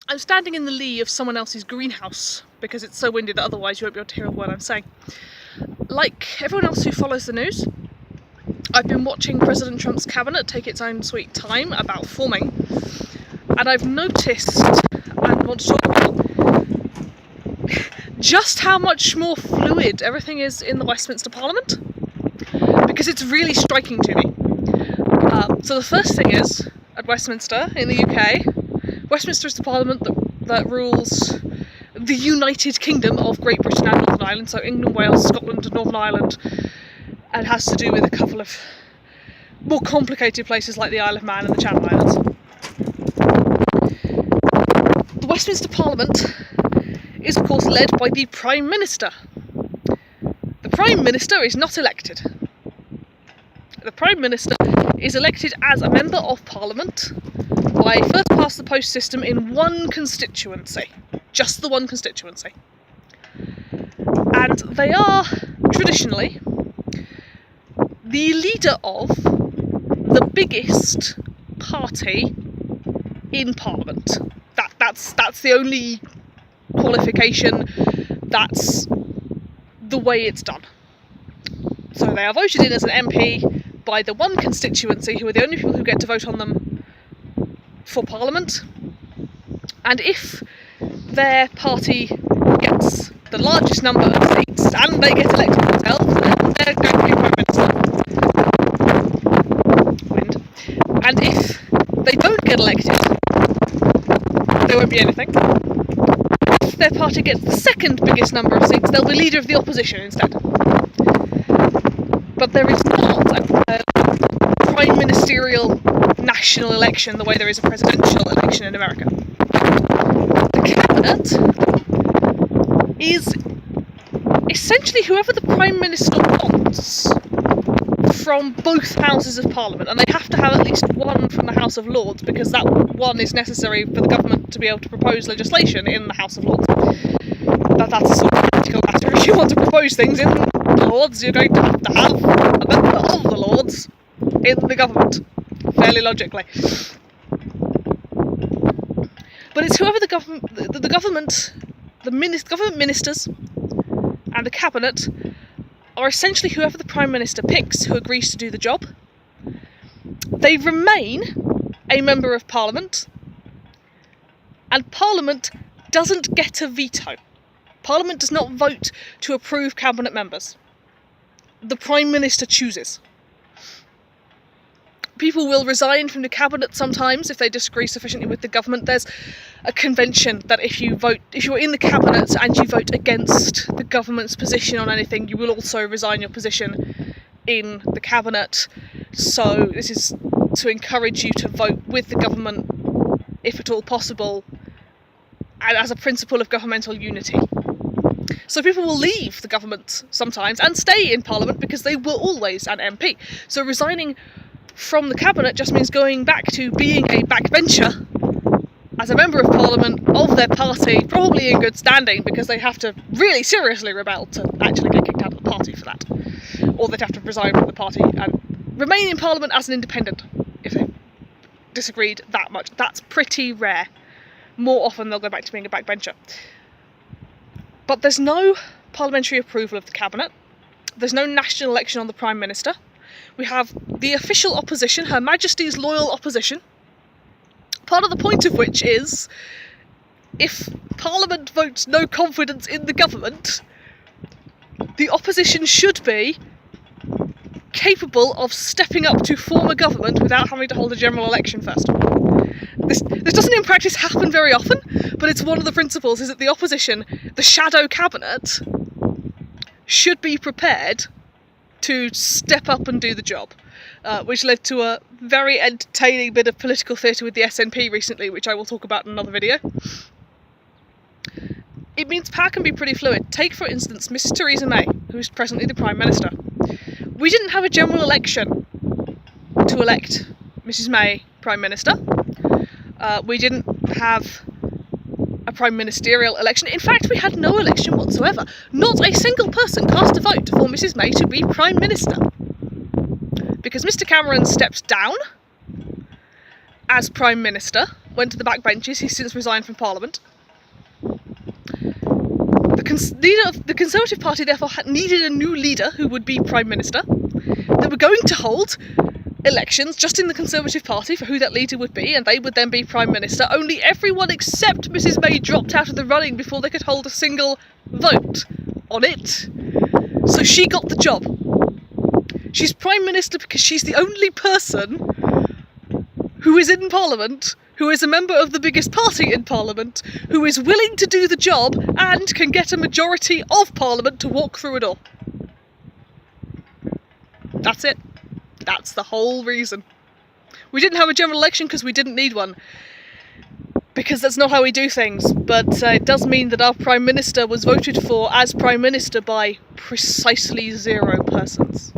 I'm standing in the lee of someone else's greenhouse because it's so windy that otherwise you won't be able to hear a word I'm saying. Like everyone else who follows the news, I've been watching President Trump's cabinet take its own sweet time about forming, and I've noticed, and want to talk about, just how much more fluid everything is in the Westminster Parliament, because it's really striking to me. So the first thing is, at Westminster, in the UK, Westminster is the Parliament that rules the United Kingdom of Great Britain and Northern Ireland, so England, Wales, Scotland and Northern Ireland, and has to do with a couple of more complicated places like the Isle of Man and the Channel Islands. The Westminster Parliament is of course led by the Prime Minister. The Prime Minister is not elected. The Prime Minister is elected as a Member of Parliament by first past the post system in one constituency. Just the one constituency. And they are, traditionally, the leader of the biggest party in Parliament. That's the only qualification, that's the way it's done. So they are voted in as an MP by the one constituency, who are the only people who get to vote on them for Parliament, and if their party gets the largest number of seats and they get elected themselves, then they're going to be Prime Minister. Wind. And if they don't get elected, there won't be anything. If their party gets the second biggest number of seats, they'll be leader of the opposition instead. But there is not a prime ministerial national election the way there is a presidential election in America. The cabinet is essentially whoever the Prime Minister wants from both houses of Parliament, and they have to have at least one from the House of Lords, because that one is necessary for the government to be able to propose legislation in the House of Lords. That's a sort of practical matter. If you want to propose things in the Lords, you're going to have a member of the Lords in the government, fairly logically. But it's whoever the government ministers and the cabinet are essentially whoever the Prime Minister picks who agrees to do the job. They remain a Member of Parliament, and Parliament doesn't get a veto. Parliament does not vote to approve cabinet members. The Prime Minister chooses. People will resign from the cabinet sometimes if they disagree sufficiently with the government. There's a convention that if you're in the cabinet and you vote against the government's position on anything, you will also resign your position in the cabinet. So this is to encourage you to vote with the government, if at all possible, and as a principle of governmental unity. So people will leave the government sometimes and stay in Parliament because they were always an MP. So resigning from the cabinet just means going back to being a backbencher as a Member of Parliament of their party, probably in good standing, because they have to really seriously rebel to actually get kicked out of the party for that. Or they'd have to resign from the party and remain in Parliament as an independent if they disagreed that much. That's pretty rare. More often they'll go back to being a backbencher. But there's no parliamentary approval of the cabinet. There's no national election on the Prime Minister. We have the official opposition, Her Majesty's loyal opposition, part of the point of which is, if Parliament votes no confidence in the government, the opposition should be capable of stepping up to form a government without having to hold a general election first. This doesn't in practice happen very often, but it's one of the principles, is that the opposition, the shadow cabinet, should be prepared to step up and do the job, which led to a very entertaining bit of political theatre with the SNP recently, which I will talk about in another video. It means power can be pretty fluid. Take, for instance, Mrs. Theresa May, who is presently the Prime Minister. We didn't have a general election to elect Mrs. May Prime Minister. We didn't have a prime ministerial election. In fact, we had no election whatsoever. Not a single person cast a vote for Mrs. May to be Prime Minister. Because Mr. Cameron stepped down as Prime Minister went to the backbenches. He's since resigned from Parliament. Leader of the Conservative Party therefore needed a new leader who would be Prime Minister. They were going to hold elections just in the Conservative Party for who that leader would be, and they would then be Prime Minister. Only everyone except Mrs May dropped out of the running before they could hold a single vote on it. So she got the job. She's Prime Minister because she's the only person who is in Parliament, who is a member of the biggest party in Parliament, who is willing to do the job and can get a majority of Parliament to walk through a door. That's it. That's the whole reason. We didn't have a general election because we didn't need one. Because that's not how we do things. But it does mean that our Prime Minister was voted for as Prime Minister by precisely 0 persons.